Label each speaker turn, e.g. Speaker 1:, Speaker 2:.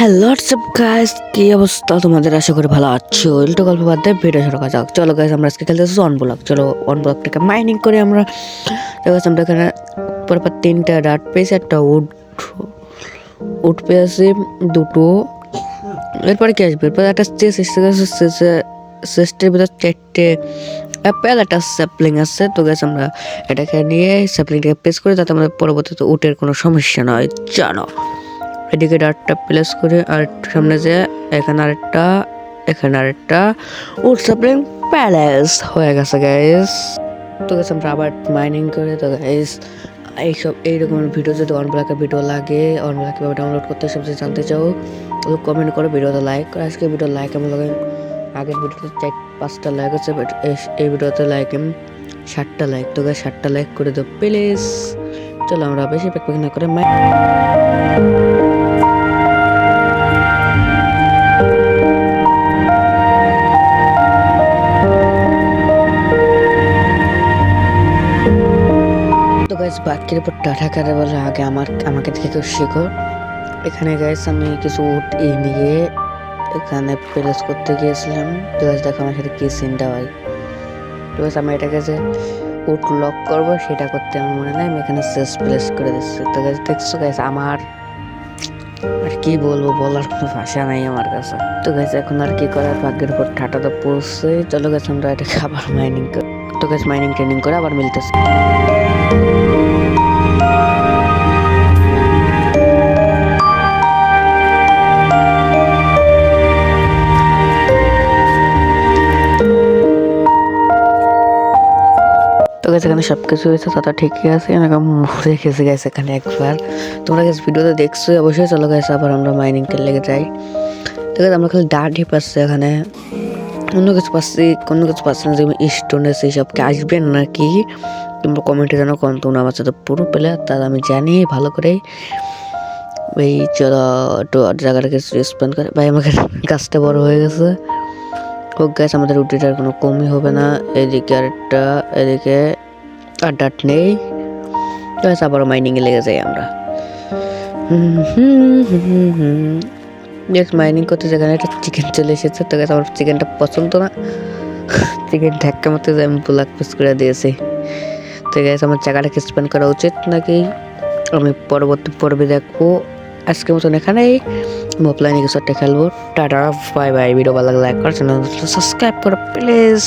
Speaker 1: Hello WhatsApp guys, কি অবস্থা তোমাদের? আশা করি ভালো আছো। উল্টো গল্প বাদ দিয়ে ভিডিও শুরু করা যাক। চলো গাইস, আমরা আজকে খেলতেছি অন ব্লক। চলো অন ব্লকটাকে মাইনিং করে আমরা আমরা এখানে পরপর 3টা ডাট পেয়েছি, একটা উড পেয়েছি, দুটো। এরপরে কি আসবে? এরপরে একটা চেস্টের ভিতর 4টে অ্যাপেল, একটা স্যাপলিং আছে। তো গাইস আমরা এটাকে নিয়ে স্যাপলিংটাকে প্রেস করে, যাতে আমাদের পরবর্তীতে উটের কোনো সমস্যা না হয়। জানো, এদিকে ডাটটা প্লেস করে আর সামনে যে এখানে আরেকটা উড সাপ্লিং প্যালেস হয়ে গেছে গাইস। তো গাইস আমরা আবার মাইনিং করে, তো গাইস এইরকম ভিডিও যদি অন ব্লকের ভিডিও লাগে, অন ব্লক কীভাবে ডাউনলোড করতে সবচেয়ে জানতে চাও, তো কমেন্ট করো, ভিডিওতে লাইক করো। আজকে ভিডিও লাইক এমন লাগে, আগের ভিডিওতে 4-5টা লাইক আছে, বাট এই ভিডিওতে লাইক 7টা লাইক। তো গাইস 7টা লাইক করে দাও প্লিজ। চলো আমরা বেশি প্যাক না করে বাক্যের উপর টাটা কারে বলে আগে আমাকে দেখে কেউ শেখো। এখানে গাইস আমি কিছু উট নিয়ে এখানে প্লেস করতে গিয়েছিলাম। তো গাইস দেখো আমার সাথে কি সিনটা হয়। তো গাইস আমি এটাকে যে উট লক করবো সেটা করতে আমার মনে নাই, আমি এখানে শেষ প্লেস করে দিচ্ছি। তো গাইস দেখছো গাইস, আমার আর কি বলবো, বলার কোনো ভাষা নাই আমার কাছে। তো গাইস এখন আর কি করার, ভাগ্যের উপর ঠাটা তো পড়ছে। চলো গাইস আমরা এটাকে আবার মাইনিং করি। তো গাইস মাইনিং ট্রেনিং করে আবার মিলতেছে। তো গাইস এখানে সব কিছু হয়েছে, তত ঠিকই আছে। এরকম মরে গেছে গাইস এখানে একবার। তোমরা গাইস ভিডিওতে দেখছো অবশ্যই। চলো গাইস আবার আমরা মাইনিং কে লেগে যাই। তো গাইস আমরা খালি ডার্টই পাচ্ছি এখানে, অন্য কিছু পাচ্ছি না। যেমন স্টোনে সেই সবকে আসবেন নাকি তোমরা কমেন্টে জানো, কারণ তোমরা আমার সাথে পুরো প্লেয়ার, তার আমি জানি ভালো করেই। এই চলো একটু জায়গাটাকে স্পেন্ড করে। ভাই আমাকে গাছটা বড় হয়ে গেছে। হোক গাছ, আমাদের রুটিটার কোনো কমই হবে না। এদিকে আরেকটা, এদিকে আর ডাট নেই। গাছ আবারও মাইনিংয়ে লেগে যাই আমরা। মাইনিং করতে যেখানে একটা চিকেন চলে এসেছে। তো গাছ আমার চিকেনটা পছন্দ না, চিকেন ধাক্কা মতো আমি ব্ল্যাক পিস করে দিয়েছি। তো গাছ আমার জায়গাটাকে স্পেন্ড করা উচিত নাকি আমি পরবর্তী পর্বে দেখবো। আজকের মতন এখানেই, অফলাইনে কিছু একটা খেলবো। Tata bye bye. ভিডিও ভালো লাগলে লাইক করো, চ্যানেল সাবস্ক্রাইব করো প্লিজ।